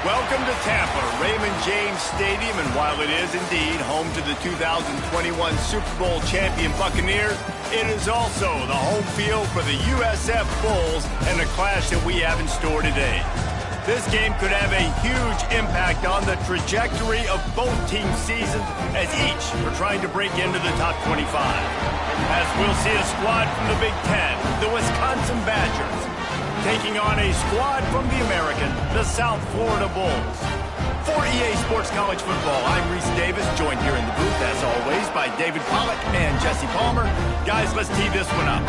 Welcome to Tampa, Raymond James Stadium, and while it is indeed home to the 2021 Super Bowl champion Buccaneers, it is also the home field for the USF Bulls and the clash that we have in store today. This game could have a huge impact on the trajectory of both teams' seasons as each are trying to break into the top 25. As we'll see a squad from the Big Ten, the Wisconsin Badgers, taking on a squad from the American, the South Florida Bulls. For EA Sports College Football, I'm Reese Davis, joined here in the booth, as always, by David Pollack and Jesse Palmer. Guys, let's tee this one up.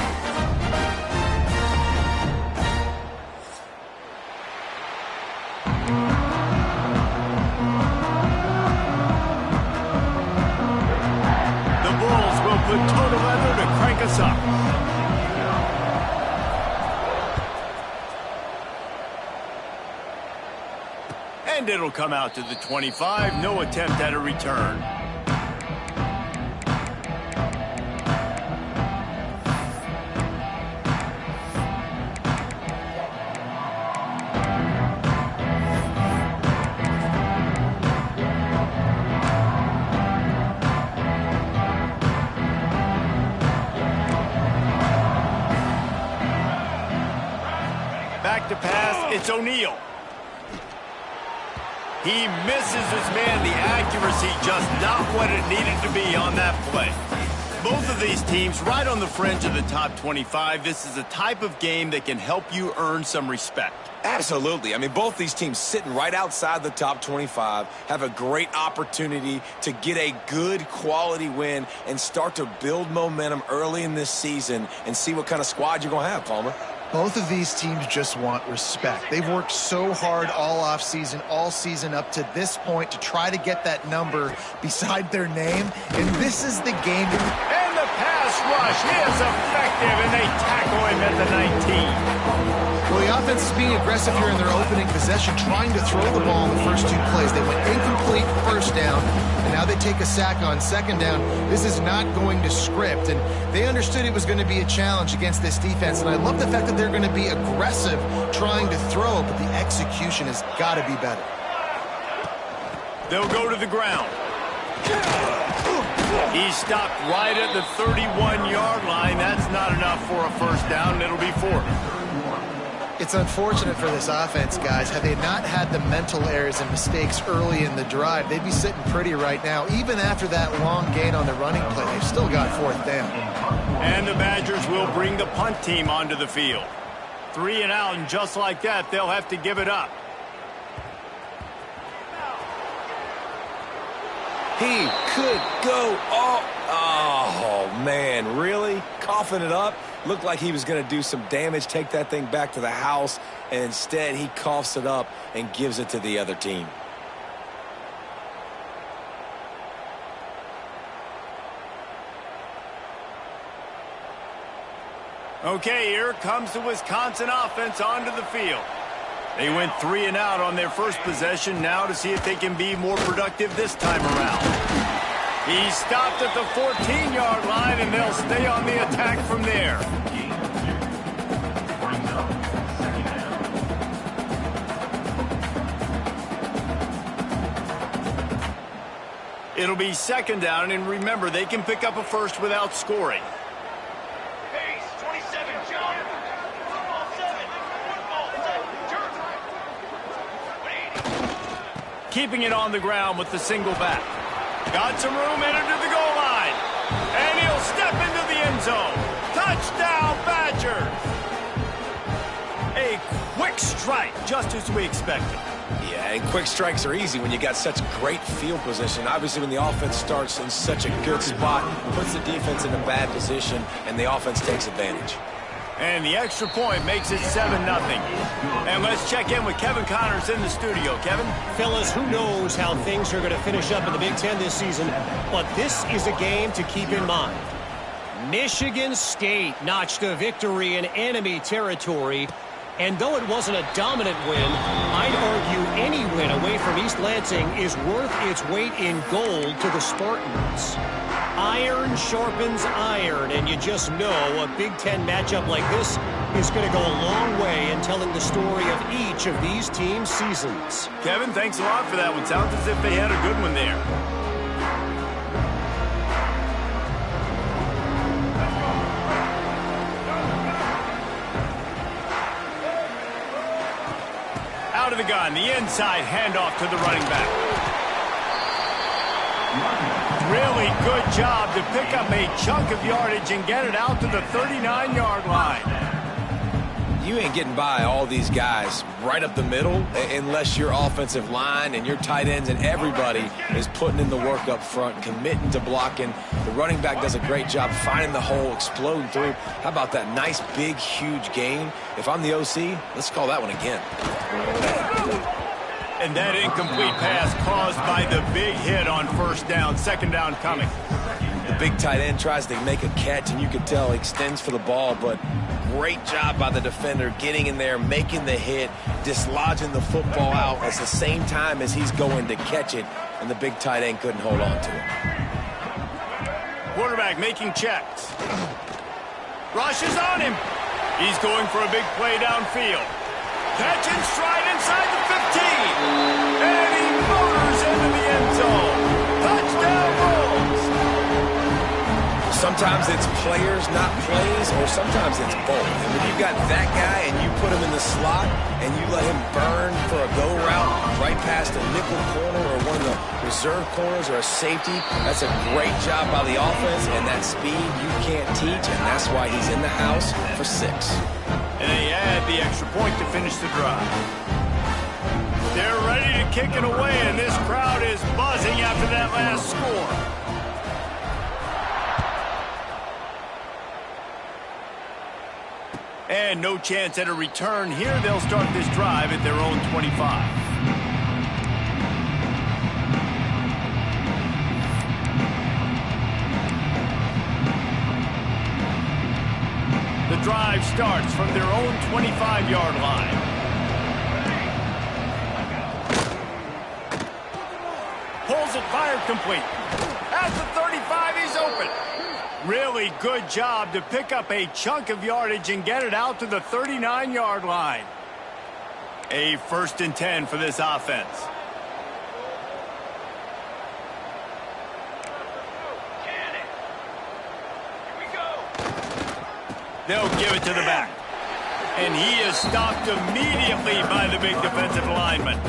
The Bulls will put total leather to crank us up. And it'll come out to the 25. No attempt at a return. Back to pass, it's O'Neal. He misses his man. The accuracy just not what it needed to be on that play. Both of these teams right on the fringe of the top 25. This is a type of game that can help you earn some respect. Absolutely. I mean, both these teams sitting right outside the top 25 have a great opportunity to get a good quality win and start to build momentum early in this season and see what kind of squad you're going to have, Palmer. Both of these teams just want respect. They've worked so hard all offseason, all season up to this point to try to get that number beside their name, and this is the game. And the pass rush is effective, and they tackle him at the 19. Well, the offense is being aggressive here in their opening possession, trying to throw the ball in the first two plays. They went incomplete first down, and now they take a sack on second down. This is not going to script, and they understood it was going to be a challenge against this defense, and I love the fact that they're going to be aggressive trying to throw, but the execution has got to be better. They'll go to the ground. He stopped right at the 31-yard line. That's not enough for a first down. It'll be fourth. It's unfortunate for this offense, guys. Had they not had the mental errors and mistakes early in the drive, they'd be sitting pretty right now. Even after that long gain on the running play, they've still got fourth down. And the Badgers will bring the punt team onto the field. 3 and out, and just like that, they'll have to give it up. He could go all... Oh, man, really? Coughing it up? Looked like he was going to do some damage, take that thing back to the house, and instead he coughs it up and gives it to the other team. Okay, here comes the Wisconsin offense onto the field. They went 3 and out on their first possession, now to see if they can be more productive this time around. He stopped at the 14-yard line, and they'll stay on the attack from there. It'll be second down, and remember, they can pick up a first without scoring. Keeping it on the ground with the single back. Got some room in into the goal line. And he'll step into the end zone. Touchdown, Badgers! A quick strike, just as we expected. Yeah, and quick strikes are easy when you got such great field position. Obviously, when the offense starts in such a good spot, puts the defense in a bad position, and the offense takes advantage. And the extra point makes it 7-0. And let's check in with Kevin Connors in the studio. Kevin? Fellas, who knows how things are going to finish up in the Big Ten this season, but this is a game to keep in mind. Michigan State notched a victory in enemy territory And though it wasn't a dominant win, I'd argue any win away from East Lansing is worth its weight in gold to the Spartans. Iron sharpens iron, and you just know a Big Ten matchup like this is going to go a long way in telling the story of each of these teams' seasons. Kevin, thanks a lot for that one. Sounds as if they had a good one there. Out of the gun, the inside handoff to the running back. Really good job to pick up a chunk of yardage and get it out to the 39-yard line. You ain't getting by all these guys right up the middle unless your offensive line and your tight ends and everybody is putting in the work up front, committing to blocking. The running back does a great job finding the hole, exploding through. How about that nice, big, huge gain? If I'm the OC, let's call that one again. And that incomplete pass caused by the big hit on first down. Second down coming. The big tight end tries to make a catch, and you can tell he extends for the ball, but great job by the defender getting in there, making the hit, dislodging the football out at the same time as he's going to catch it, and the big tight end couldn't hold on to it. Quarterback making checks. Rushes on him. He's going for a big play downfield. Catch and stride inside the 15. And he motors into the end zone. Touchdown Bulls. Sometimes it's players, not plays, or sometimes it's both. And when you've got that guy and you put him in the slot and you let him burn for a go route right past a nickel corner or one of the reserve corners or a safety, that's a great job by the offense, and that speed you can't teach, and that's why he's in the house for 6. And they add the extra point to finish the drive. They're ready to kick it away, and this crowd is buzzing after that last score. And no chance at a return here. They'll start this drive at their own 25. The drive starts from their own 25-yard line. Pulls it, fired complete. At the 35, he's open. Really good job to pick up a chunk of yardage and get it out to the 39-yard line. A 1st and 10 for this offense. They'll give it to the back. And he is stopped immediately by the big defensive lineman.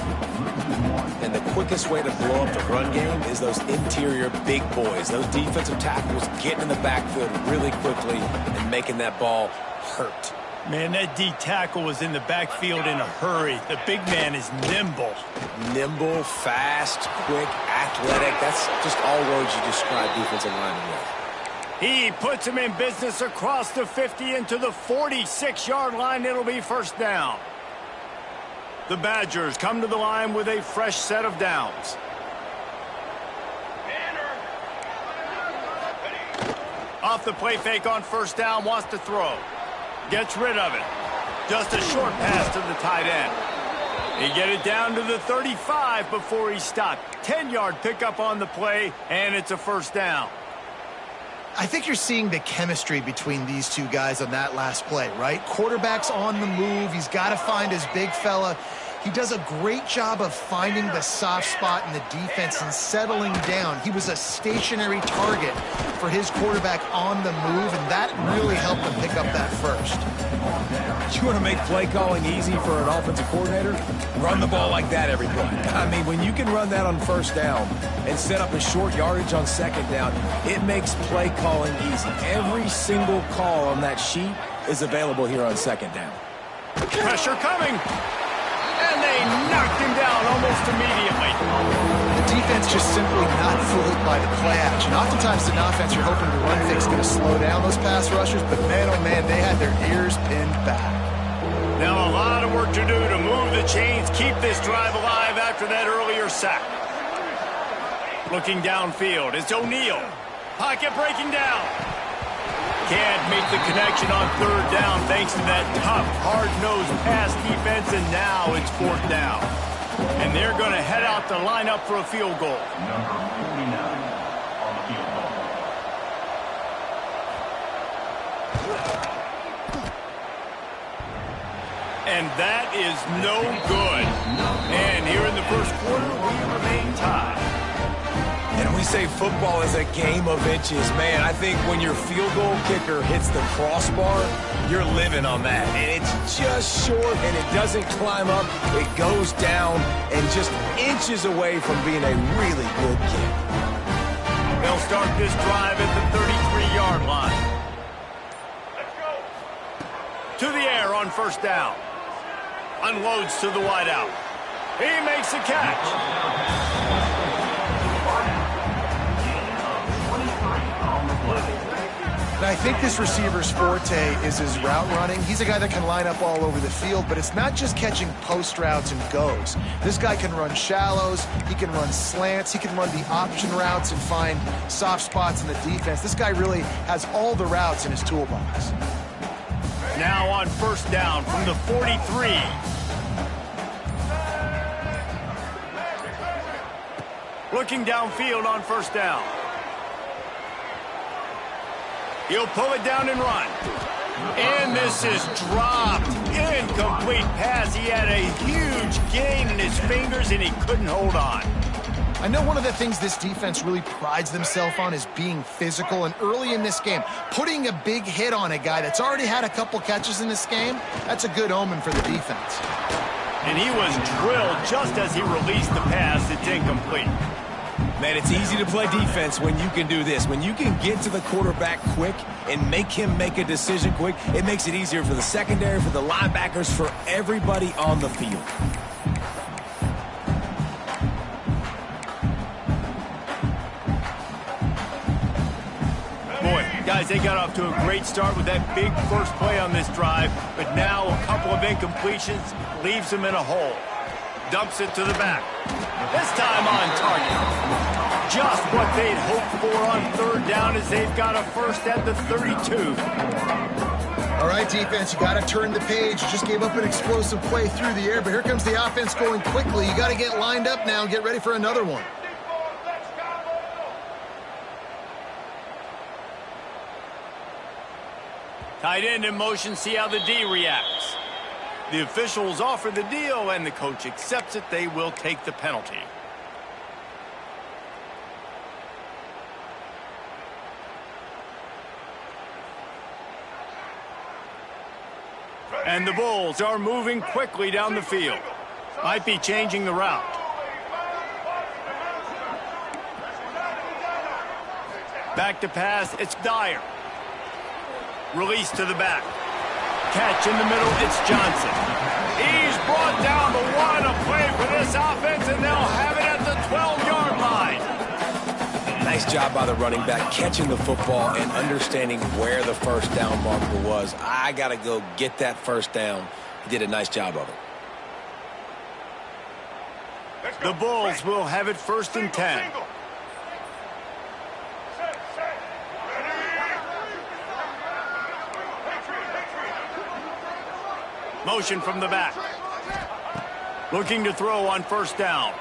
And the quickest way to blow up the run game is those interior big boys, those defensive tackles getting in the backfield really quickly and making that ball hurt. Man, that D tackle was in the backfield in a hurry. The big man is nimble. Nimble, fast, quick, athletic. That's just all words you describe defensive linemen with. He puts him in business across the 50 into the 46-yard line. It'll be first down. The Badgers come to the line with a fresh set of downs. Off the play fake on first down, wants to throw. Gets rid of it. Just a short pass to the tight end. He get it down to the 35 before he stopped. 10-yard pickup on the play, and it's a first down. I think you're seeing the chemistry between these two guys on that last play, right? Quarterback's on the move. He's got to find his big fella. He does a great job of finding the soft spot in the defense and settling down. He was a stationary target for his quarterback on the move, and that really helped him pick up that first. You want to make play calling easy for an offensive coordinator? Run the ball like that every play. I mean, when you can run that on first down and set up a short yardage on second down, it makes play calling easy. Every single call on that sheet is available here on second down. Pressure coming. And they knocked him down almost immediately. The defense just simply not fooled by the play action. Oftentimes in offense, you're hoping the run fix is going to slow down those pass rushers, but man, oh man, they had their ears pinned back. Now a lot of work to do to move the chains, keep this drive alive after that earlier sack. Looking downfield, it's O'Neal. Pocket breaking down. Can't make the connection on third down thanks to that tough, hard-nosed pass defense, and now it's fourth down. And they're going to head out to line up for a field goal. Number 49 on the field goal. And that is no good. And here in the first quarter, we remain tied. And we say football is a game of inches. Man, I think when your field goal kicker hits the crossbar, you're living on that. And it's just short, and it doesn't climb up. It goes down and just inches away from being a really good kick. They'll start this drive at the 33-yard line. To the air on first down. Unloads to the wideout. He makes the catch. And I think this receiver's forte is his route running. He's a guy that can line up all over the field, but it's not just catching post routes and goes. This guy can run shallows, he can run slants, he can run the option routes and find soft spots in the defense. This guy really has all the routes in his toolbox. Now on first down from the 43. Looking downfield on first down. He'll pull it down and run. And this is dropped. Incomplete pass. He had a huge gain in his fingers, and he couldn't hold on. I know one of the things this defense really prides themselves on is being physical, and early in this game, putting a big hit on a guy that's already had a couple catches in this game, that's a good omen for the defense. And he was drilled just as he released the pass. It's incomplete. Man, it's easy to play defense when you can do this. When you can get to the quarterback quick and make him make a decision quick, it makes it easier for the secondary, for the linebackers, for everybody on the field. Boy, guys, they got off to a great start with that big first play on this drive, but now a couple of incompletions leaves them in a hole. Dumps it to the back. This time on target. Just what they'd hoped for on third down as they've got a first at the 32. All right, defense, you got to turn the page. You just gave up an explosive play through the air, but here comes the offense going quickly. You got to get lined up now and get ready for another one. Tight end in motion, see how the D reacts. The officials offer the deal, and the coach accepts it. They will take the penalty. And the Bulls are moving quickly down the field. Might be changing the route. Back to pass, it's Dyer. Release to the back. Catch in the middle, it's Johnson. He's brought down the one, a play for this offense, and they'll have it at the 12-yard line. Nice job by the running back, catching the football and understanding where the first down marker was. I got to go get that first down. He did a nice job of it. The Bulls will have it first and 10. Motion from the back. Looking to throw on first down.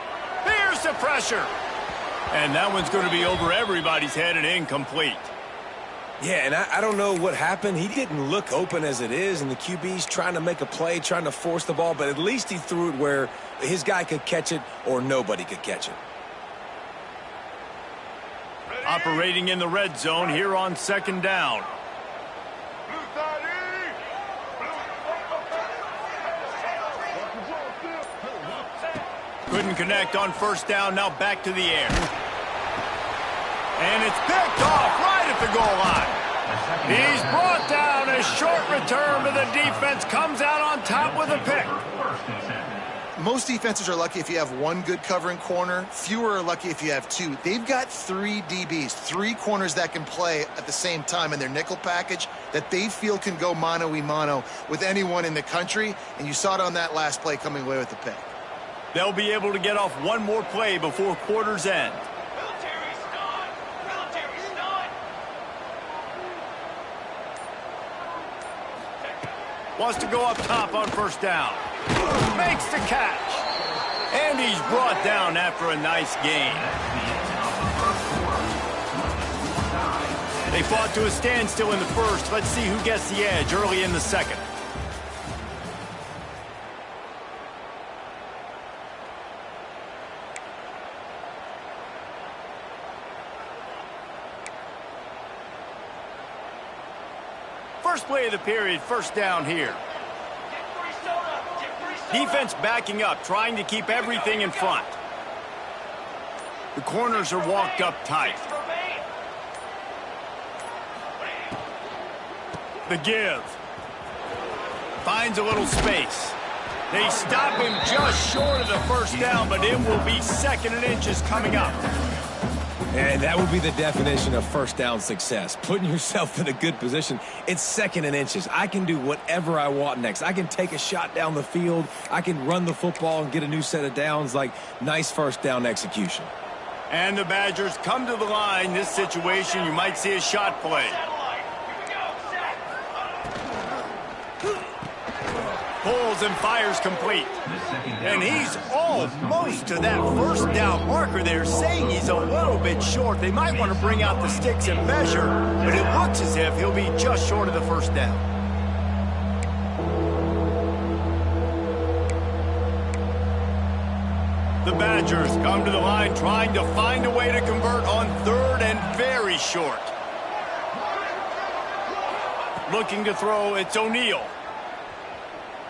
Here's the pressure. And that one's going to be over everybody's head and incomplete. Yeah, and I don't know what happened. He didn't look open as it is, and the QB's trying to make a play, trying to force the ball, but at least he threw it where his guy could catch it or nobody could catch it. Operating in the red zone here on second down. Couldn't connect on first down, now back to the air. And it's picked off right at the goal line. He's brought down, a short return, but the defense comes out on top with a pick. Most defenses are lucky if you have one good covering corner. Fewer are lucky if you have two. They've got three DBs, three corners that can play at the same time in their nickel package that they feel can go mano-a-mano with anyone in the country. And you saw it on that last play coming away with the pick. They'll be able to get off one more play before quarter's end. Wants to go up top on first down. Makes the catch. And he's brought down after a nice gain. They fought to a standstill in the first. Let's see who gets the edge early in the second. First play of the period, first down here. Defense backing up, trying to keep everything in front. The corners are walked up tight. The give. Finds a little space. They stop him just short of the first down, but it will be 2nd and inches coming up. And that would be the definition of first down success. Putting yourself in a good position. It's 2nd and inches. I can do whatever I want next. I can take a shot down the field. I can run the football and get a new set of downs. Like, nice first down execution. And the Badgers come to the line. This situation, you might see a shot play. Pulls and fires complete. And he's almost to that first down marker there, saying he's a little bit short. They might want to bring out the sticks and measure, but it looks as if he'll be just short of the first down. The Badgers come to the line trying to find a way to convert on 3rd and very short. Looking to throw, it's O'Neal.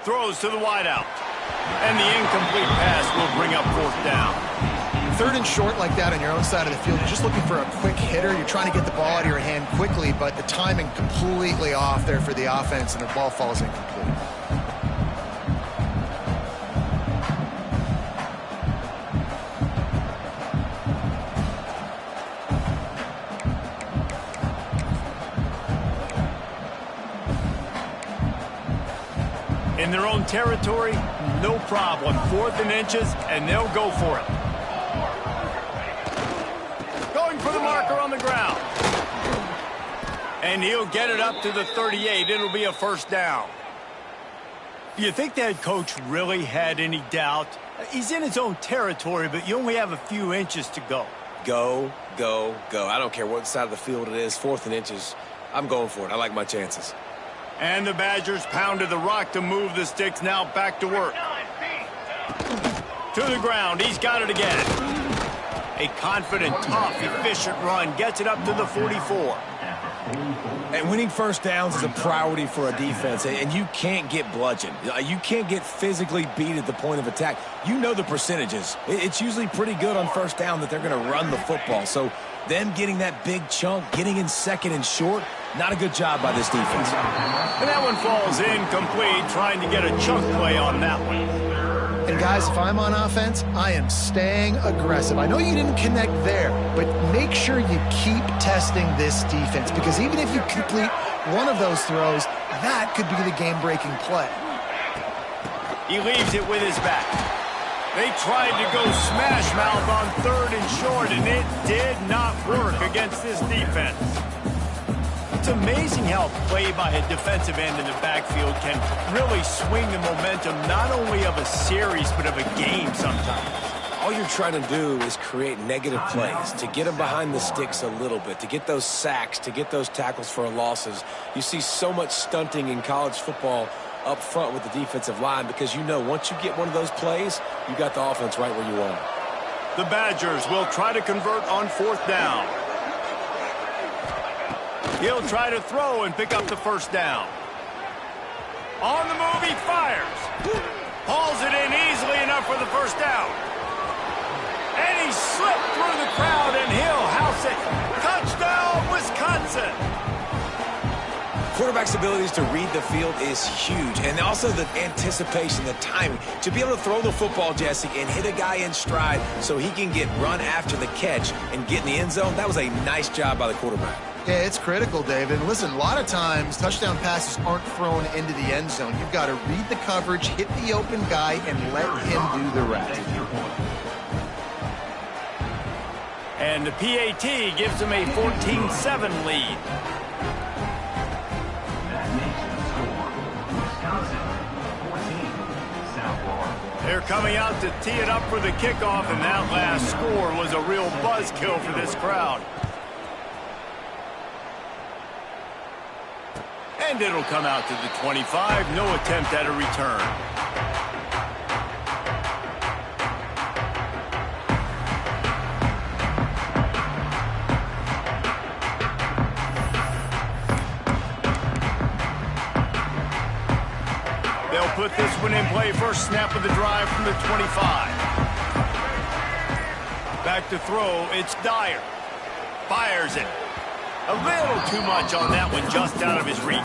Throws to the wideout. And the incomplete pass will bring up 4th down. 3rd and short like that on your own side of the field, you're just looking for a quick hitter. You're trying to get the ball out of your hand quickly, but the timing completely off there for the offense, and the ball falls incomplete. In their own territory, no problem. 4th and inches, and they'll go for it. Going for the marker on the ground. And he'll get it up to the 38. It'll be a first down. Do you think that coach really had any doubt? He's in his own territory, but you only have a few inches to go. Go, go, go. I don't care what side of the field it is, 4th and inches. I'm going for it. I like my chances. And the Badgers pounded the rock to move the sticks. Now back to work. To the ground. He's got it again. A confident, tough, efficient run. Gets it up to the 44. And winning first downs is a priority for a defense, and you can't get bludgeoned. You can't get physically beat at the point of attack. You know the percentages. It's usually pretty good on first down that they're going to run the football. So them getting that big chunk, getting in 2nd and short, not a good job by this defense. And that one falls incomplete, trying to get a chunk play on that one. And guys, if I'm on offense, I am staying aggressive. I know you didn't connect there, but make sure you keep testing this defense, because even if you complete one of those throws, that could be the game-breaking play. He leaves it with his back. They tried to go smash mouth on 3rd and short, and it did not work against this defense. It's amazing how play by a defensive end in the backfield can really swing the momentum not only of a series but of a game sometimes. All you're trying to do is create negative plays, to get them behind the sticks a little bit, to get those sacks, to get those tackles for losses. You see so much stunting in college football up front with the defensive line, because you know once you get one of those plays, you got the offense right where you want it. The Badgers will try to convert on 4th down. He'll try to throw and pick up the first down. On the move, he fires. Hauls it in easily enough for the first down. And he slipped through the crowd, and he'll house it. Touchdown, Wisconsin. Quarterback's abilities to read the field is huge, and also the anticipation, the timing. To be able to throw the football, Jesse, and hit a guy in stride so he can get run after the catch and get in the end zone, that was a nice job by the quarterback. Yeah, it's critical, David. And listen, a lot of times touchdown passes aren't thrown into the end zone. You've got to read the coverage, hit the open guy, and let him do the rest. And the PAT gives him a 14-7 lead. They're coming out to tee it up for the kickoff, and that last score was a real buzzkill for this crowd. And it'll come out to the 25. No attempt at a return. They'll put this one in play. First snap of the drive from the 25. Back to throw. It's Dyer. Fires it. A little too much on that one, just out of his reach.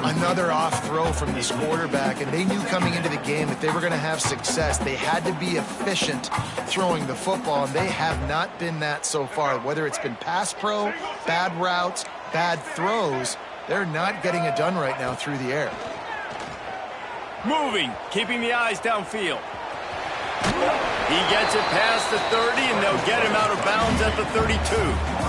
Another off throw from this quarterback, and they knew coming into the game if they were going to have success, they had to be efficient throwing the football, and they have not been that so far. Whether it's been pass pro, bad routes, bad throws, they're not getting it done right now through the air. Moving, keeping the eyes downfield. He gets it past the 30, and they'll get him out of bounds at the 32.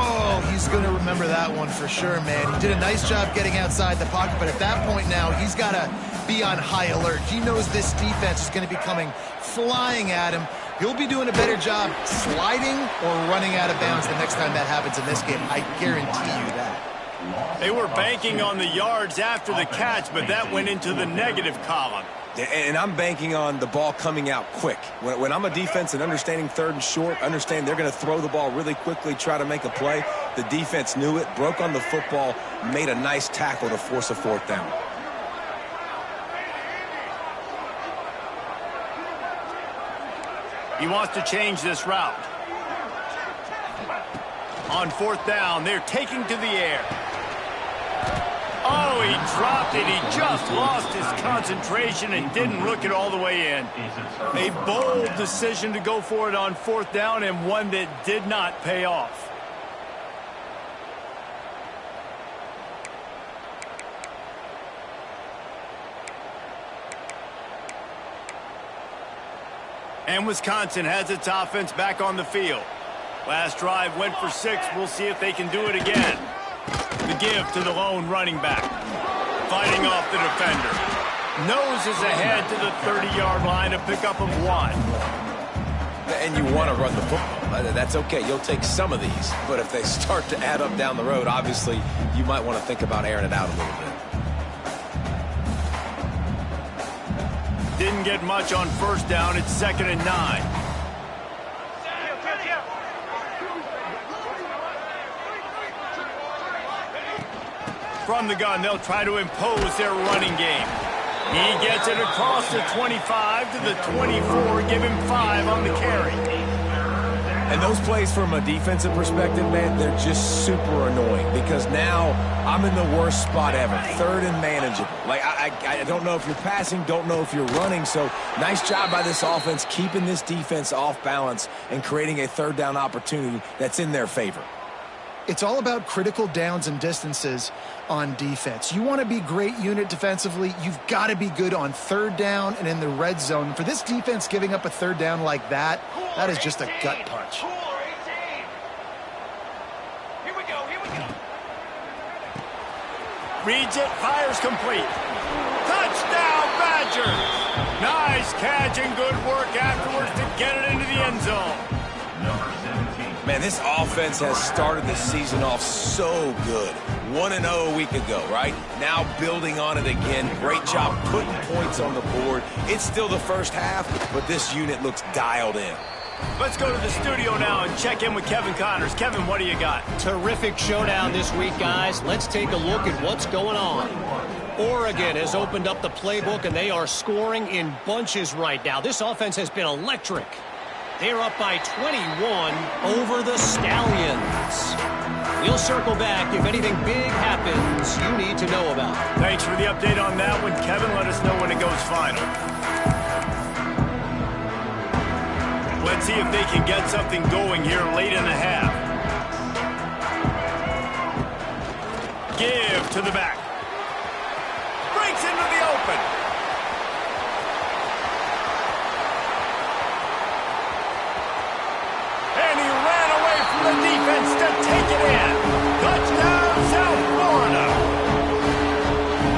Oh, he's going to remember that one for sure, man. He did a nice job getting outside the pocket, but at that point now, he's got to be on high alert. He knows this defense is going to be coming flying at him. He'll be doing a better job sliding or running out of bounds the next time that happens in this game. I guarantee you that. They were banking on the yards after the catch, but that went into the negative column. And I'm banking on the ball coming out quick. When I'm a defense and understanding third and short, understand they're going to throw the ball really quickly, try to make a play. The defense knew it, broke on the football, made a nice tackle to force a fourth down. He wants to change this route. On fourth down, they're taking to the air. Oh, he dropped it. He just lost his concentration and didn't look it all the way in. A bold decision to go for it on fourth down, and one that did not pay off. And Wisconsin has its offense back on the field. Last drive went for 6. We'll see if they can do it again. The give to the lone running back. Fighting off the defender. Noses ahead to the 30-yard line to pick up of 1. And you want to run the football. That's okay. You'll take some of these. But if they start to add up down the road, obviously you might want to think about airing it out a little bit. Didn't get much on first down. It's 2nd and 9. From the gun, they'll try to impose their running game. He gets it across the 25 to the 24, give him 5 on the carry. And those plays from a defensive perspective, man, they're just super annoying because now I'm in the worst spot ever, 3rd and manageable. Like, I don't know if you're passing, don't know if you're running, so nice job by this offense keeping this defense off balance and creating a 3rd down opportunity that's in their favor. It's all about critical downs and distances on defense. You want to be great unit defensively, you've got to be good on 3rd down and in the red zone. For this defense giving up a 3rd down like that, that is just a gut punch. Here we go. Reads it, fires complete. Touchdown, Badgers! Nice catch and good work afterwards to get it into the end zone. Number 17. Man, this offense has started the season off so good. 1-0 a week ago, right? Now building on it again. Great job putting points on the board. It's still the first half, but this unit looks dialed in. Let's go to the studio now and check in with Kevin Connors. Kevin, what do you got? Terrific showdown this week, guys. Let's take a look at what's going on. Oregon has opened up the playbook, and they are scoring in bunches right now. This offense has been electric. They're up by 21 over the Stallions. We'll circle back if anything big happens you need to know about. Thanks for the update on that one, Kevin. Let us know when it goes final. Let's see if they can get something going here late in the half. Give to the back. Breaks into the open. And he ran away from the defense to take it in. Touchdown, South Florida.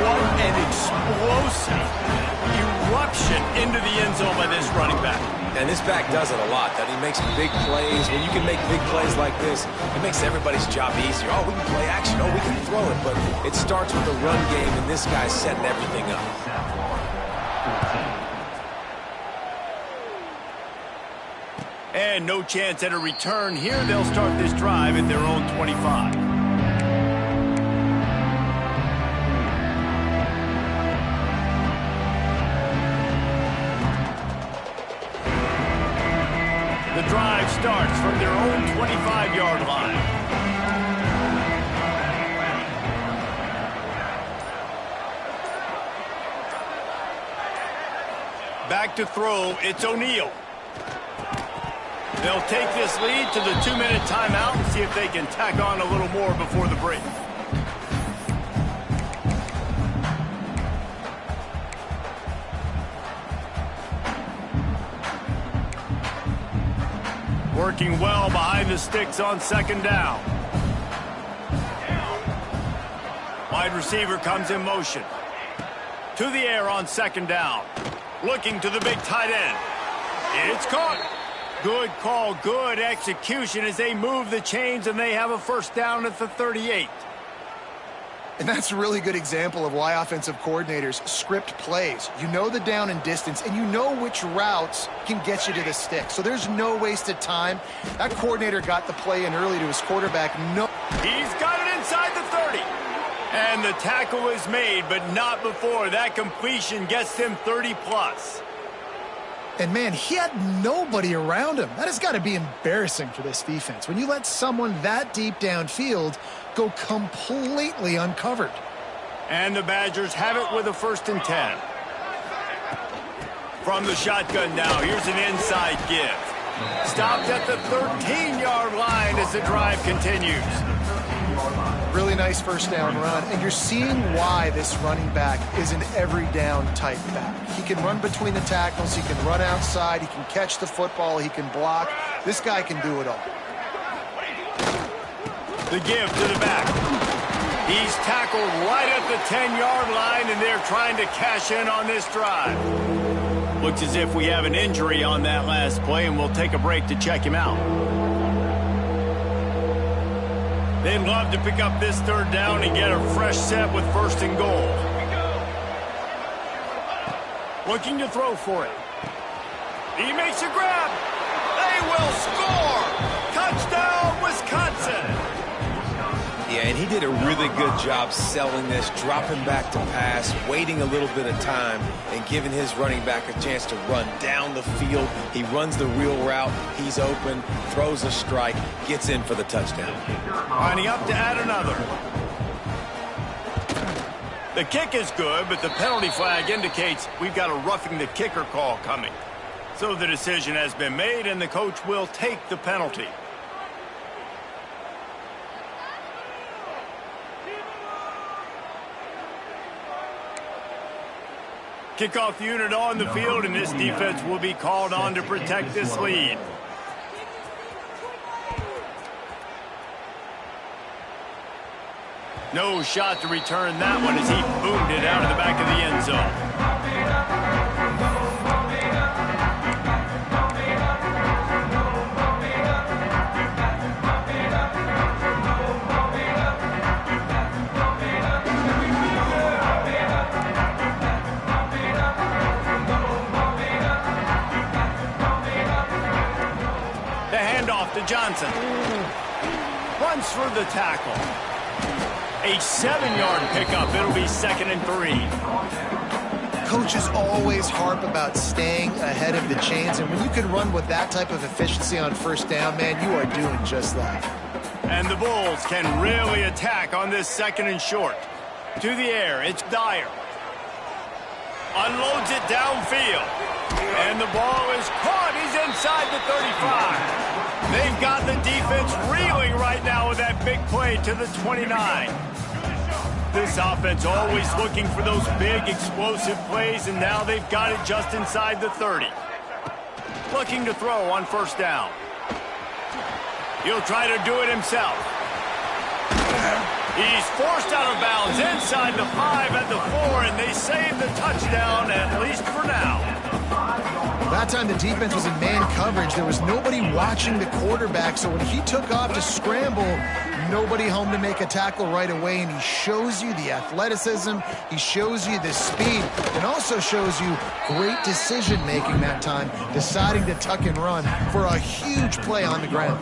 What an explosive, And this back does it a lot. That he makes big plays. When you can make big plays like this, it makes everybody's job easier. Oh, we can play action. Oh, we can throw it. But it starts with the run game, and this guy's setting everything up. And no chance at a return here. They'll start this drive at their own 25. The drive starts from their own 25-yard line. Back to throw, it's O'Neal. They'll take this lead to the 2-minute timeout and see if they can tack on a little more before the break. Working well behind the sticks on second down. Wide receiver comes in motion. To the air on second down. Looking to the big tight end. It's caught. Good call, good execution as they move the chains and they have a first down at the 38. And that's a really good example of why offensive coordinators script plays. You know the down and distance, and you know which routes can get you to the stick. So there's no wasted time. That coordinator got the play in early to his quarterback. No. He's got it inside the 30. And the tackle is made, but not before. That completion gets him 30+. And, man, he had nobody around him. That has got to be embarrassing for this defense. When you let someone that deep downfield go completely uncovered. And the Badgers have it with a 1st and 10. From the shotgun now, here's an inside give. Stopped at the 13-yard line as the drive continues. Really nice first down run, and you're seeing why this running back is an every down type back. He can run between the tackles, he can run outside, he can catch the football, he can block. This guy can do it all. The give to the back. He's tackled right at the 10-yard line, and they're trying to cash in on this drive. Looks as if we have an injury on that last play, and we'll take a break to check him out. They'd love to pick up this 3rd down and get a fresh set with 1st and goal. Looking to throw for it. He makes a grab. They will score. Touchdown, Wisconsin. Yeah, and he did a really good job selling this, dropping back to pass, waiting a little bit of time, and giving his running back a chance to run down the field. He runs the real route. He's open, throws a strike, gets in for the touchdown. Lining up to add another. The kick is good, but the penalty flag indicates we've got a roughing the kicker call coming. So the decision has been made, and the coach will take the penalty. Kickoff unit on the field, and this defense will be called on to protect this lead. No shot to return that one as he boomed it out of the back of the end zone. Johnson runs for the tackle. A 7-yard pickup. It'll be 2nd and 3. Coaches always harp about staying ahead of the chains, and when you can run with that type of efficiency on 1st down, man, you are doing just that. And the Bulls can really attack on this 2nd and short. To the air, it's Dyer. Unloads it downfield. And the ball is caught. He's inside the 35. They've got the defense reeling right now with that big play to the 29. This offense always looking for those big explosive plays, and now they've got it just inside the 30. Looking to throw on 1st down. He'll try to do it himself. He's forced out of bounds inside the 5 at the 4, and they save the touchdown, at least for now. That time the defense was in man coverage. There was nobody watching the quarterback, so when he took off to scramble, nobody home to make a tackle right away, and he shows you the athleticism, he shows you the speed, and also shows you great decision-making that time, deciding to tuck and run for a huge play on the ground.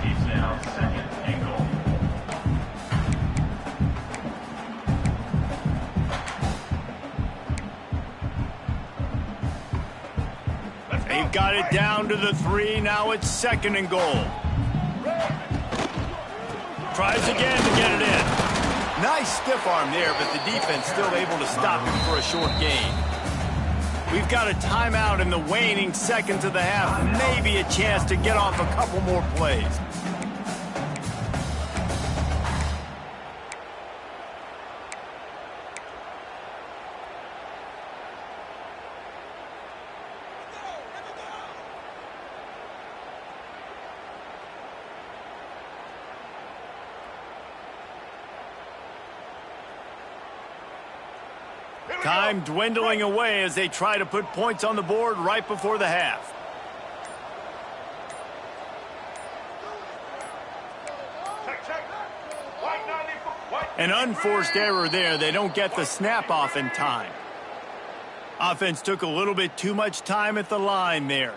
He's now second and goal. They've got it down to the 3. Now it's second and goal. Tries again to get it in. Nice stiff arm there, but the defense still able to stop him for a short gain. We've got a timeout in the waning seconds of the half. Maybe a chance to get off a couple more plays. Time dwindling away as they try to put points on the board right before the half. An unforced error there. They don't get the snap off in time. Offense took a little bit too much time at the line there.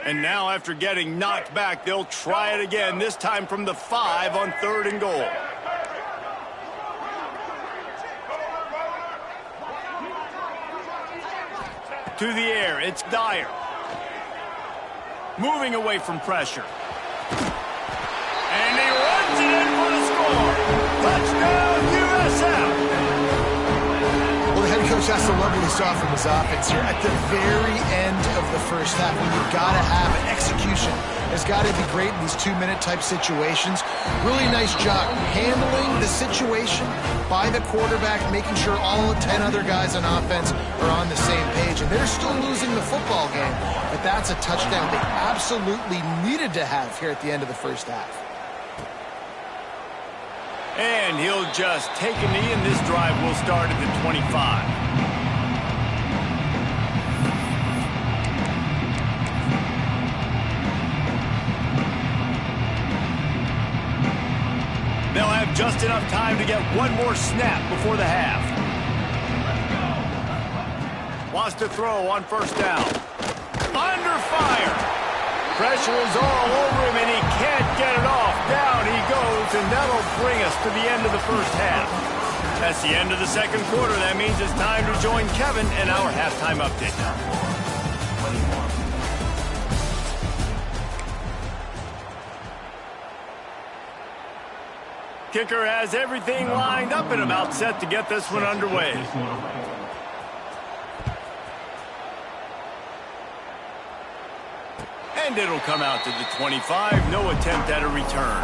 And now after getting knocked back, they'll try it again, this time from the 5 on 3rd and goal. To the air, it's Dyer. Moving away from pressure. And he runs it in for the score. Touchdown, USF. Well, the head coach has to love what he saw from his offense here at the very end of the first half. When you've got to have an execution, has got to be great in these 2-minute type situations. Really nice job handling the situation by the quarterback, making sure all 10 other guys on offense are on the same page. And they're still losing the football game, but that's a touchdown they absolutely needed to have here at the end of the first half. And he'll just take a knee, and this drive will start at the 25. They'll have just enough time to get one more snap before the half. Wants to throw on first down. Under fire. Pressure is all over him, and he can't get it off. Down he goes, and that'll bring us to the end of the first half. That's the end of the second quarter. That means it's time to join Kevin in our halftime update. Kicker has everything lined up and about set to get this one underway. And it'll come out to the 25. No attempt at a return.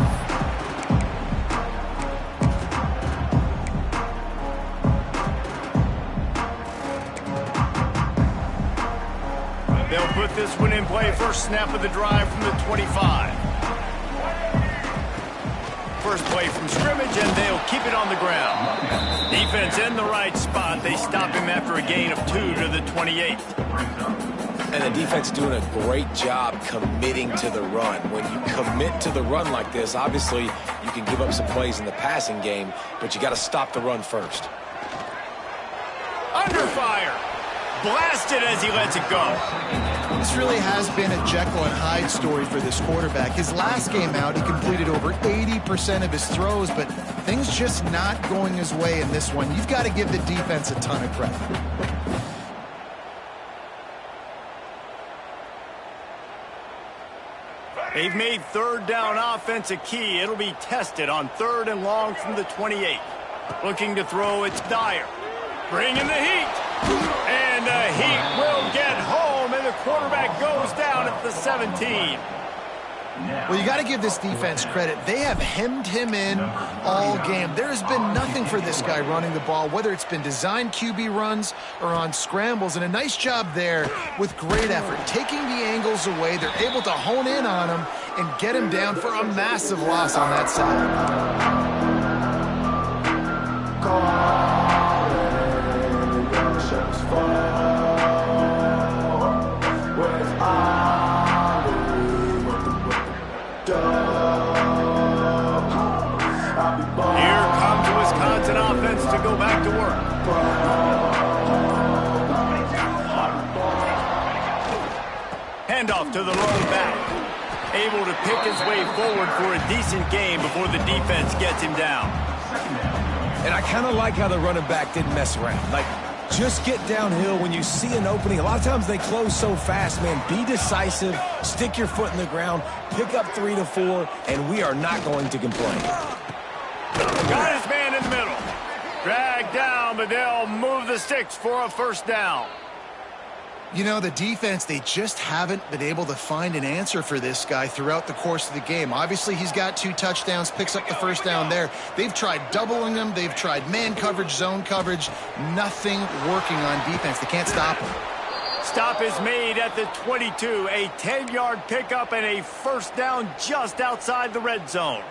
They'll put this one in play. First snap of the drive from the 25. First play from scrimmage, and they'll keep it on the ground. Defense in the right spot. They stop him after a gain of 2 to the 28. And the defense doing a great job committing to the run. When you commit to the run like this, obviously you can give up some plays in the passing game, but you got to stop the run first. Under fire. Blasted as he lets it go. This really has been a Jekyll and Hyde story for this quarterback. His last game out, he completed over 80% of his throws, but things just not going his way in this one. You've got to give the defense a ton of credit. They've made third down offense a key. It'll be tested on 3rd and long from the 28. Looking to throw, it's Dyer. Bringing the heat. And the heat will get home, and the quarterback goes down at the 17. Well, you got to give this defense credit. They have hemmed him in all game. There has been nothing for this guy running the ball, whether it's been designed QB runs or on scrambles, and a nice job there with great effort. Taking the angles away, they're able to hone in on him and get him down for a massive loss on that side. Offense to go back to work. Handoff to the lone back. Able to pick his way forward for a decent game before the defense gets him down. And I kind of like how the running back didn't mess around. Like, just get downhill when you see an opening. A lot of times they close so fast, man. Be decisive, stick your foot in the ground, pick up 3 to 4, and we are not going to complain. Got his man in the middle. Dragged down, but they'll move the sticks for a first down. You know, the defense, they just haven't been able to find an answer for this guy throughout the course of the game. Obviously, he's got 2 touchdowns, picks up the first down there. They've tried doubling him. They've tried man coverage, zone coverage. Nothing working on defense. They can't stop him. Stop is made at the 22. A 10-yard pickup and a first down just outside the red zone.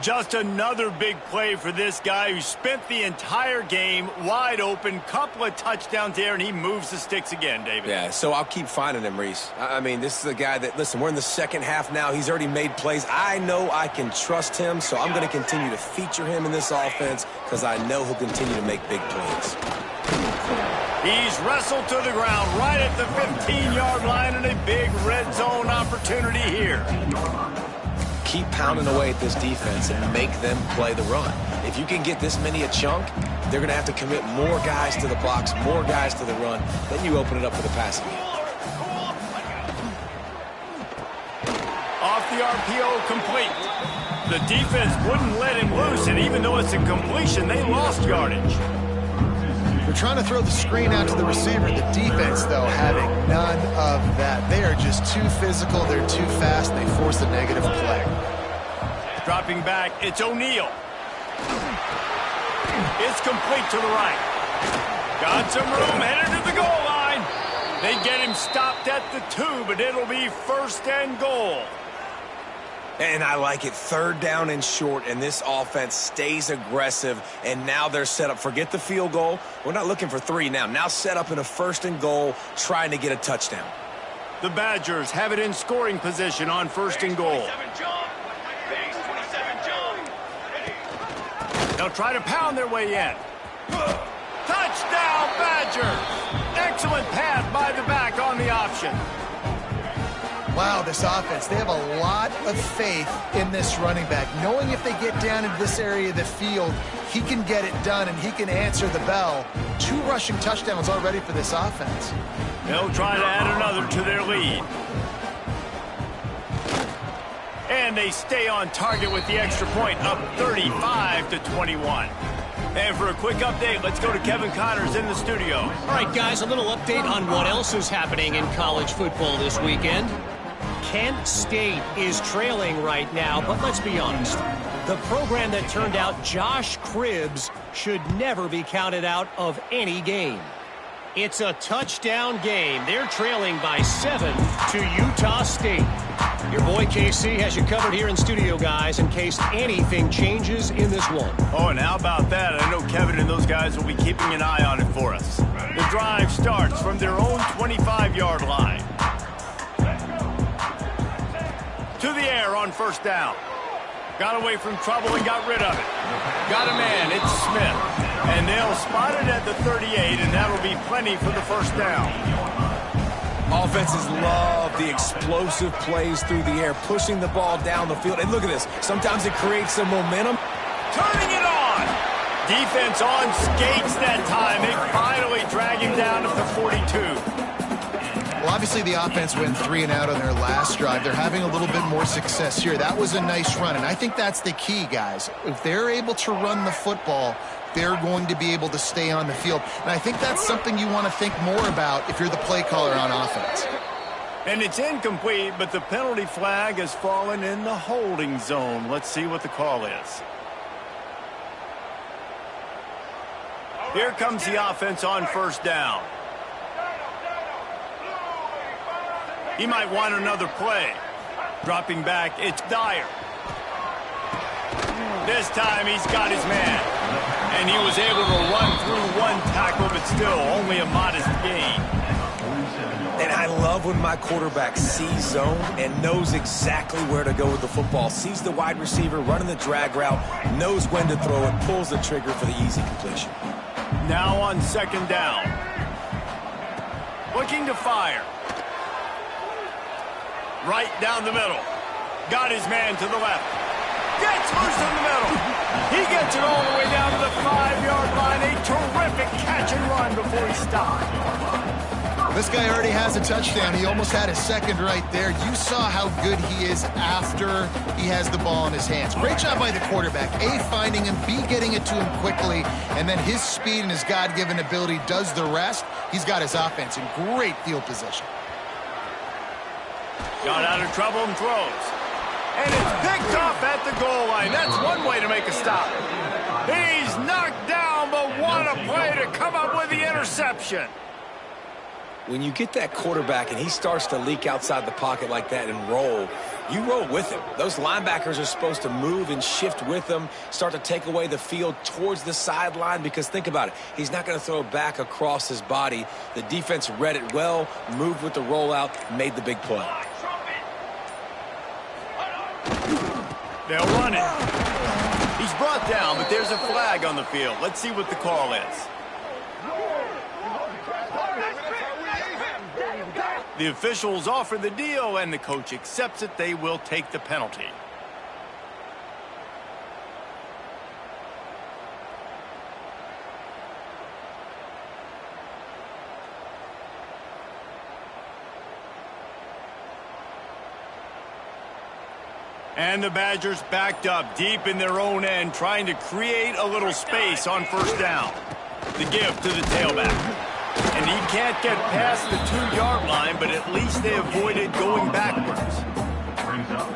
Just another big play for this guy who spent the entire game wide open. Couple of touchdowns there, and he moves the sticks again, David. Yeah, so I'll keep finding him, Reese. I mean, this is a guy that, listen, we're in the second half now. He's already made plays. I know I can trust him, so I'm going to continue to feature him in this offense because I know he'll continue to make big plays. He's wrestled to the ground right at the 15-yard line, and a big red zone opportunity here. Keep pounding away at this defense and make them play the run. If you can get this many a chunk, they're going to have to commit more guys to the box, more guys to the run. Then you open it up for the passing game. Off the RPO, complete. The defense wouldn't let him loose, and even though it's a completion, they lost yardage. They're trying to throw the screen out to the receiver. The defense, though, having none of that. They are just too physical. They're too fast, and they force a negative play. Dropping back, it's O'Neal. It's complete to the right. Got some room, headed to the goal line. They get him stopped at the 2, but it'll be first and goal. And I like it. 3rd down and short, and this offense stays aggressive, and now they're set up. Forget the field goal. We're not looking for 3 now. Now set up in a 1st and goal, trying to get a touchdown. The Badgers have it in scoring position on 1st and goal. They'll try to pound their way in. Touchdown, Badgers! Excellent pass by the back on the option. Wow, this offense, they have a lot of faith in this running back, knowing if they get down into this area of the field, he can get it done and he can answer the bell. 2 rushing touchdowns already for this offense. They'll try to add another to their lead. And they stay on target with the extra point, up 35-21. And for a quick update, let's go to Kevin Connors in the studio. All right, guys, a little update on what else is happening in college football this weekend. Kent State is trailing right now, but let's be honest. The program that turned out Josh Cribbs should never be counted out of any game. It's a touchdown game. They're trailing by 7 to Utah State. Your boy KC has you covered here in studio, guys, in case anything changes in this one. Oh, and how about that? I know Kevin and those guys will be keeping an eye on it for us. The drive starts from their own 25-yard line. To the air on 1st down. Got away from trouble and got rid of it. Got a man, it's Smith. And they'll spot it at the 38, and that'll be plenty for the first down. Offenses love the explosive plays through the air, pushing the ball down the field. And look at this. Sometimes it creates some momentum. Turning it on. Defense on skates that time. They finally drag him down at the 42. Well, obviously the offense went 3 and out on their last drive. They're having a little bit more success here. That was a nice run, and I think that's the key, guys. If they're able to run the football, they're going to be able to stay on the field. And I think that's something you want to think more about if you're the play caller on offense. And it's incomplete, but the penalty flag has fallen in the holding zone. Let's see what the call is. Here comes the offense on first down. He might want another play. Dropping back, it's Dyer. This time he's got his man. And he was able to run through one tackle, but still only a modest gain. And I love when my quarterback sees zone and knows exactly where to go with the football. Sees the wide receiver running the drag route, knows when to throw it, pulls the trigger for the easy completion. Now on second down. Looking to fire. Right down the middle. Got his man to the left. Gets loose in the middle. He gets it all the way down to the 5-yard line. A terrific catch and run before he stopped. This guy already has a touchdown. He almost had a second right there. You saw how good he is after he has the ball in his hands. Great job by the quarterback. A, finding him, B, getting it to him quickly, and then his speed and his God-given ability does the rest. He's got his offense in great field position. Got out of trouble and throws. And it's picked off at the goal line. That's one way to make a stop. He's knocked down, but what a play to come up with the interception. When you get that quarterback and he starts to leak outside the pocket like that and roll, you roll with him. Those linebackers are supposed to move and shift with him, start to take away the field towards the sideline, because think about it. He's not going to throw it back across his body. The defense read it well, moved with the rollout, made the big play. They'll run it. He's brought down, but there's a flag on the field. Let's see what the call is. The officials offer the deal, and the coach accepts it. They will take the penalty. And the Badgers backed up deep in their own end, trying to create a little space on first down. The give to the tailback. And he can't get past the 2-yard line, but at least they avoided going backwards.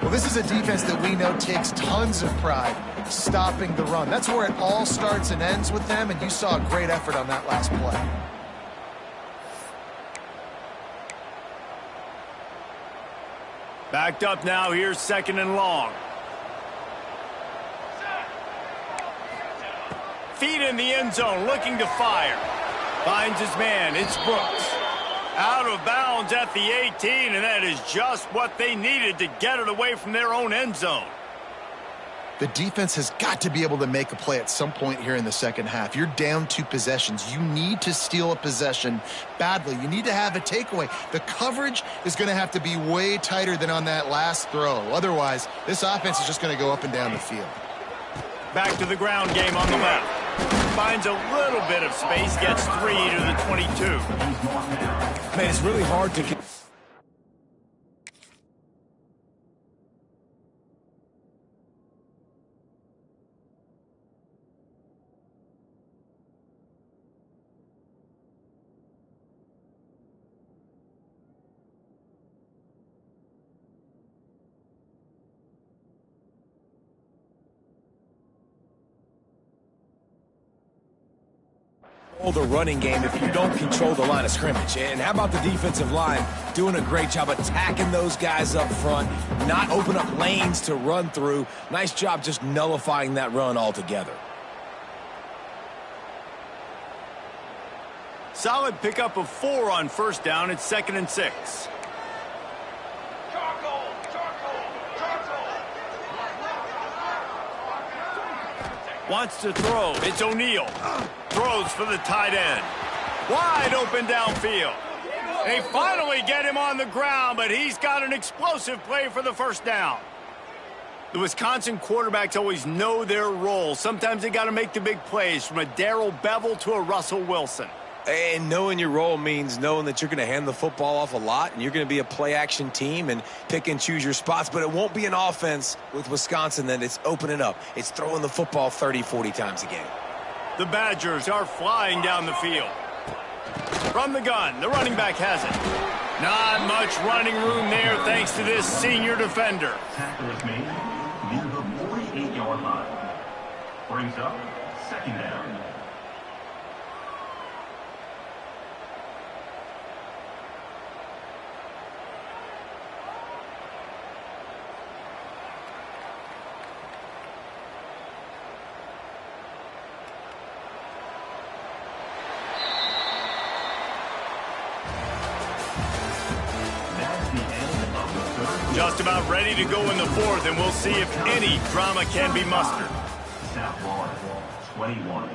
Well, this is a defense that we know takes tons of pride stopping the run. That's where it all starts and ends with them, and you saw a great effort on that last play. Backed up now, here's second and long. Feet in the end zone, looking to fire. Finds his man, it's Brooks. Out of bounds at the 18, and that is just what they needed to get it away from their own end zone. The defense has got to be able to make a play at some point here in the second half. You're down 2 possessions. You need to steal a possession badly. You need to have a takeaway. The coverage is going to have to be way tighter than on that last throw. Otherwise, this offense is just going to go up and down the field. Back to the ground game on the left. Finds a little bit of space, gets 3 to the 22. Man, it's really hard to... the running game if you don't control the line of scrimmage. And how about the defensive line doing a great job attacking those guys up front, not open up lanes to run through. Nice job just nullifying that run altogether. Solid pickup of 4 on first down. It's 2nd and 6. Wants to throw. It's O'Neal. Throws for the tight end. Wide open downfield. They finally get him on the ground, but he's got an explosive play for the first down. The Wisconsin quarterbacks always know their role. Sometimes they got to make the big plays, from a Darrell Bevel to a Russell Wilson. And knowing your role means knowing that you're going to hand the football off a lot, and you're going to be a play-action team and pick and choose your spots. But it won't be an offense with Wisconsin that it's opening up. It's throwing the football 30, 40 times a game. The Badgers are flying down the field. From the gun, the running back has it. Not much running room there thanks to this senior defender. Tackle is made near the 48-yard line. Brings up second down. Just about ready to go in the fourth, and we'll see if any drama can be mustered. South Florida, 21.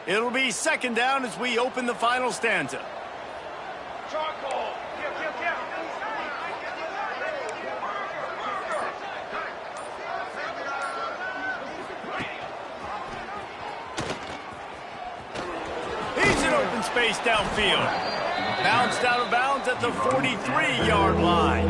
It'll be second down as we open the final stanza. Charcoal. He's in open space downfield. Bounced out of bounds at the 43-yard line.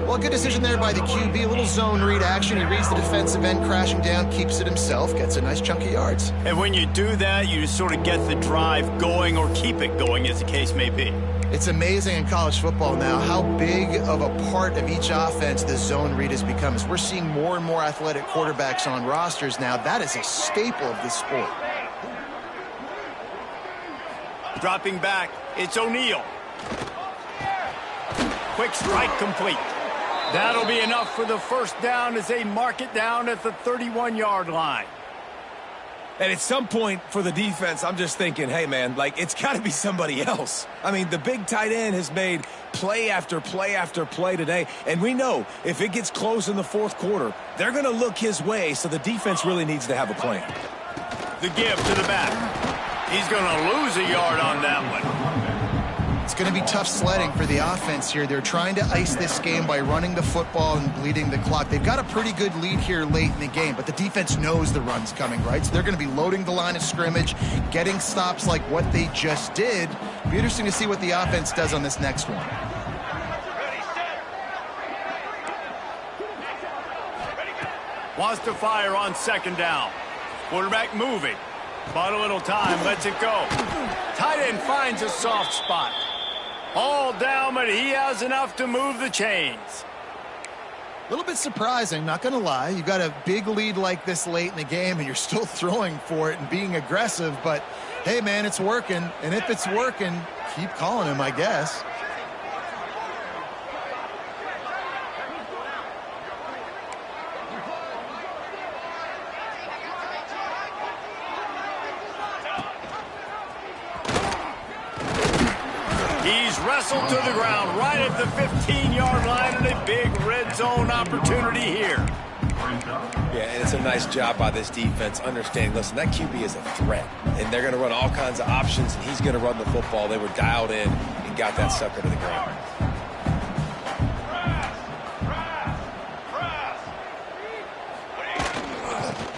Well, good decision there by the QB. A little zone read action. He reads the defensive end crashing down, keeps it himself, gets a nice chunk of yards. And when you do that, you just sort of get the drive going or keep it going, as the case may be. It's amazing in college football now how big of a part of each offense the zone read has become. As we're seeing more and more athletic quarterbacks on rosters now, that is a staple of this sport. Dropping back, it's O'Neal. Quick strike complete. That'll be enough for the first down as they mark it down at the 31-yard line. And at some point for the defense, I'm just thinking, hey, man, like, it's got to be somebody else. I mean, the big tight end has made play after play after play today. And we know if it gets close in the fourth quarter, they're going to look his way, so the defense really needs to have a plan. The give to the back. He's going to lose a yard on that one. It's going to be tough sledding for the offense here. They're trying to ice this game by running the football and bleeding the clock. They've got a pretty good lead here late in the game, but the defense knows the run's coming, right? So they're going to be loading the line of scrimmage, getting stops like what they just did. It'll be interesting to see what the offense does on this next one. Wants to fire on second down. Quarterback moving. But a little time, lets it go. Tight end finds a soft spot. All down, but he has enough to move the chains. A little bit surprising, not going to lie. You've got a big lead like this late in the game, and you're still throwing for it and being aggressive. But, hey, man, it's working. And if it's working, keep calling him, I guess. Wrestled to the ground right at the 15-yard line, and a big red zone opportunity here. Yeah, and it's a nice job by this defense understanding, listen, that QB is a threat, and they're going to run all kinds of options, and he's going to run the football. They were dialed in and got that sucker to the ground.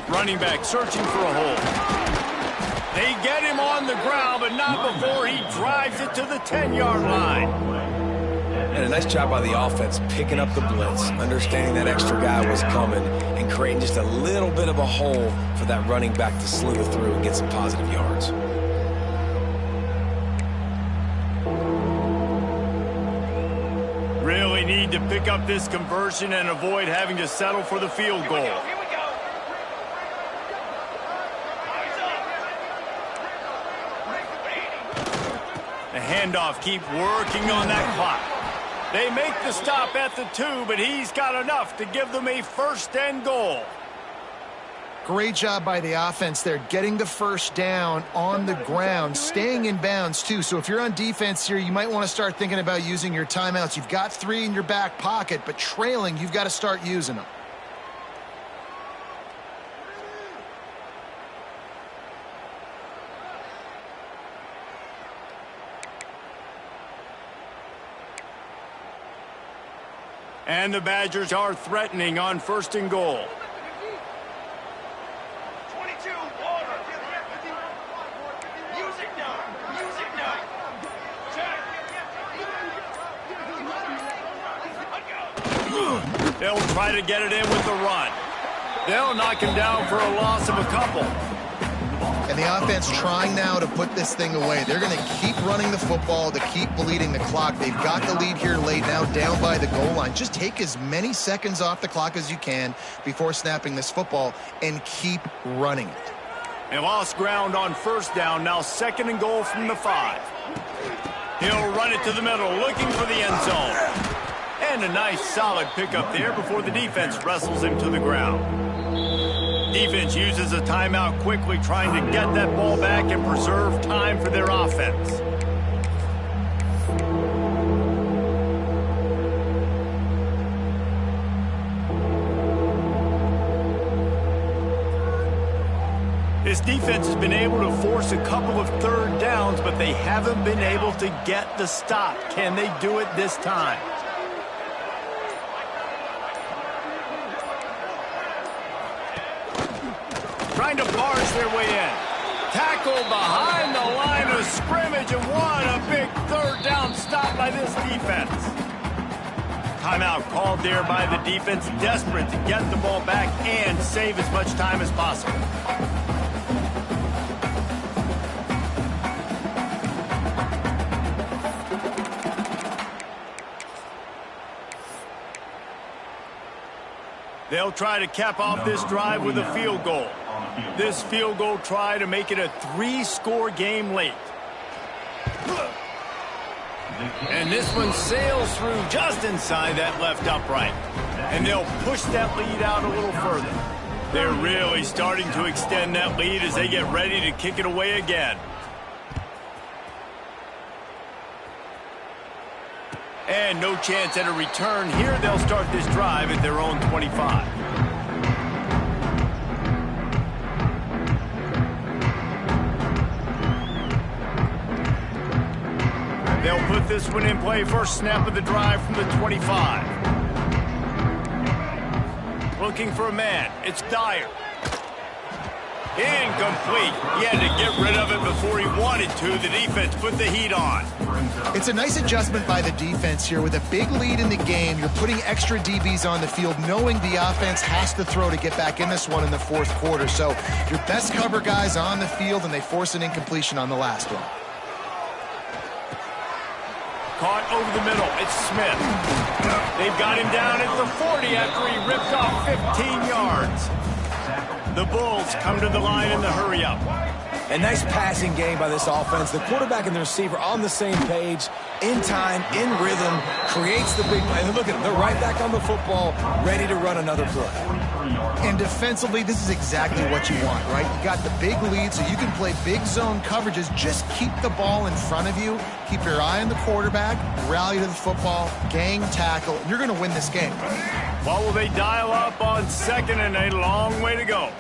Running back searching for a hole. They get him on the ground, but not before he drives it to the 10-yard line. And a nice job by the offense picking up the blitz, understanding that extra guy was coming, and creating just a little bit of a hole for that running back to slither through and get some positive yards. Really need to pick up this conversion and avoid having to settle for the field goal. The handoff, keep working on that clock. They make the stop at the 2, but he's got enough to give them a first and goal. Great job by the offense there, getting the first down on the ground, staying in bounds too. So if you're on defense here, you might want to start thinking about using your timeouts. You've got 3 in your back pocket, but trailing, you've got to start using them. And the Badgers are threatening on first and goal. 22, water. Music now. Music now. Check. They'll try to get it in with the run. They'll knock him down for a loss of a couple. And the offense trying now to put this thing away. They're going to keep running the football to keep bleeding the clock. They've got the lead here late, now down by the goal line. Just take as many seconds off the clock as you can before snapping this football and keep running it. They lost ground on first down, now 2nd and goal from the 5. He'll run it to the middle, looking for the end zone. And a nice solid pickup there before the defense wrestles him to the ground. Defense uses a timeout quickly, trying to get that ball back and preserve time for their offense. This defense has been able to force a couple of third downs, but they haven't been able to get the stop. Can they do it this time? Trying to barge their way in. Tackle behind the line of scrimmage, and what a big third down stop by this defense. Timeout called there by the defense, desperate to get the ball back and save as much time as possible. They'll try to cap off this drive with a field goal. This field goal try to make it a 3-score game late. And this one sails through just inside that left upright. And they'll push that lead out a little further. They're really starting to extend that lead as they get ready to kick it away again. And no chance at a return here. They'll start this drive at their own 25. They'll put this one in play. First snap of the drive from the 25. Looking for a man. It's Dyer. Incomplete. He had to get rid of it before he wanted to. The defense put the heat on. It's a nice adjustment by the defense here. With a big lead in the game, you're putting extra DBs on the field, knowing the offense has to throw to get back in this one in the 4th quarter. So your best cover guys on the field, and they force an incompletion on the last one. Caught over the middle. It's Smith. They've got him down at the 40 after he ripped off 15 yards. The Bulls come to the line in the hurry-up. A nice passing game by this offense. The quarterback and the receiver on the same page, in time, in rhythm, creates the big play. And look at them. They're right back on the football, ready to run another play. And defensively, this is exactly what you want, right? You got the big lead, so you can play big zone coverages. Just keep the ball in front of you. Keep your eye on the quarterback, rally to the football, gang tackle, and you're going to win this game. What will they dial up on 2nd and a long way to go?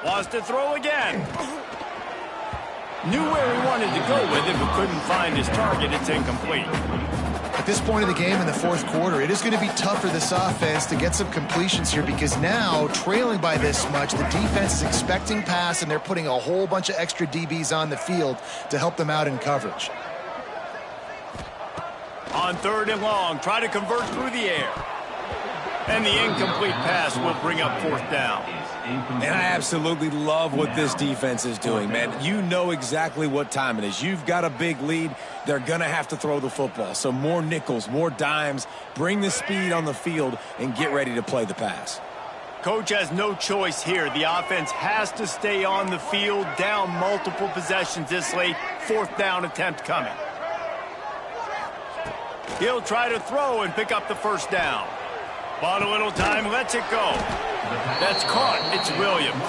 Wants to throw again. Knew where he wanted to go with it, but couldn't find his target. It's incomplete. At this point of the game in the 4th quarter, it is going to be tough for this offense to get some completions here, because now, trailing by this much, the defense is expecting pass, and they're putting a whole bunch of extra DBs on the field to help them out in coverage. On 3rd and long, try to convert through the air. And the incomplete pass will bring up 4th down. And I absolutely love what this defense is doing, man. You know exactly what time it is. You've got a big lead. They're going to have to throw the football. So more nickels, more dimes, bring the speed on the field, and get ready to play the pass. Coach has no choice here. The offense has to stay on the field, down multiple possessions this late. 4th down attempt coming. He'll try to throw and pick up the 1st down. Bought a little time, lets it go. That's caught. It's Williams.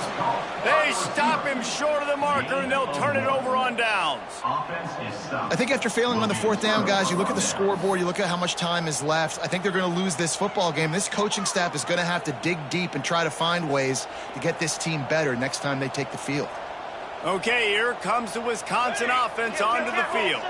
They stop him short of the marker, and they'll turn it over on downs. I think after failing on the 4th down, guys, you look at the scoreboard, you look at how much time is left. I think they're going to lose this football game. This coaching staff is going to have to dig deep and try to find ways to get this team better next time they take the field. Okay, here comes the Wisconsin offense onto the field.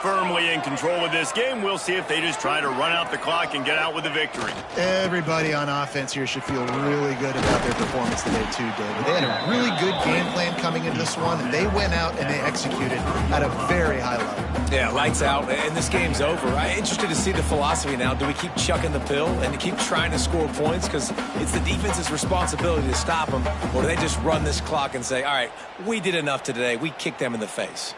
firmly in control of this game. We'll see if they just try to run out the clock and get out with a victory. Everybody on offense here should feel really good about their performance today too, David. They had a really good game plan coming into this one, and they went out and they executed at a very high level. Yeah, lights out, and this game's over. I'm interested to see the philosophy now. Do we keep chucking the pill and keep trying to score points because it's the defense's responsibility to stop them, or do they just run this clock and say, all right, we did enough today, we kicked them in the face?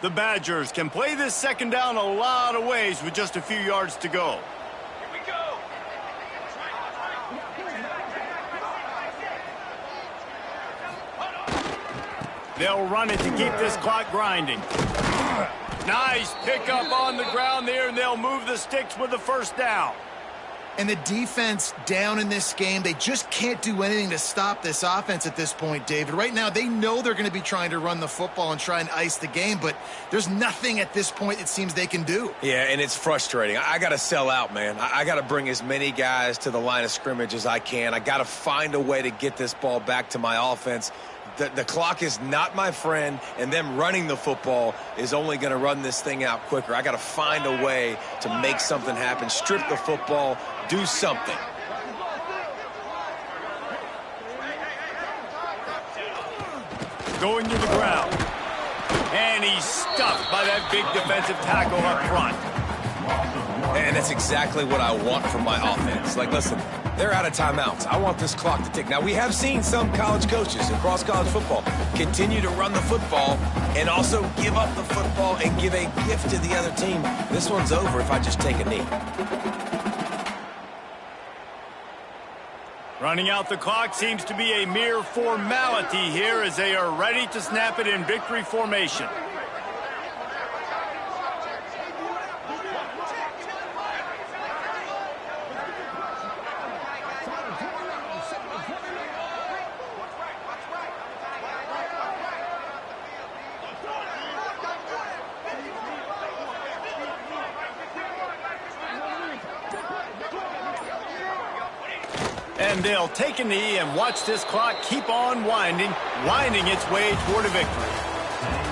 The Badgers can play this second down a lot of ways with just a few yards to go. Here we go. They'll run it to keep this clock grinding. Nice pickup on the ground there, and they'll move the sticks with the first down. And the defense down in this game, they just can't do anything to stop this offense at this point, David. Right now, they know they're going to be trying to run the football and try and ice the game, but there's nothing at this point it seems they can do. Yeah, and it's frustrating. I got to sell out, man. I got to bring as many guys to the line of scrimmage as I can. I got to find a way to get this ball back to my offense. The clock is not my friend, and them running the football is only going to run this thing out quicker. I got to find a way to make something happen, strip the football, do something. Going to the ground. And he's stuffed by that big defensive tackle up front. And that's exactly what I want from my offense. Like, listen, they're out of timeouts. I want this clock to tick. Now, we have seen some college coaches across college football continue to run the football and also give up the football and give a gift to the other team. This one's over if I just take a knee. Running out the clock seems to be a mere formality here as they are ready to snap it in victory formation. And they'll take a knee and watch this clock keep on winding its way toward a victory.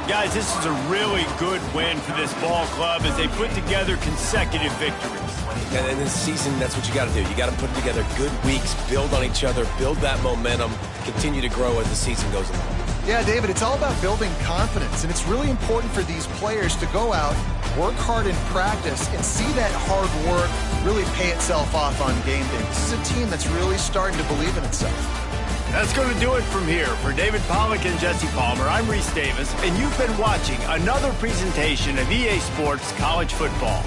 Guys, this is a really good win for this ball club as they put together consecutive victories. And in this season, that's what you got to do. You got to put together good weeks, build on each other, build that momentum, continue to grow as the season goes along. Yeah, David, it's all about building confidence, and it's really important for these players to go out, work hard in practice, and see that hard work really pay itself off on game day. This is a team that's really starting to believe in itself. That's going to do it from here. For David Pollack and Jesse Palmer, I'm Reese Davis, and you've been watching another presentation of EA Sports College Football.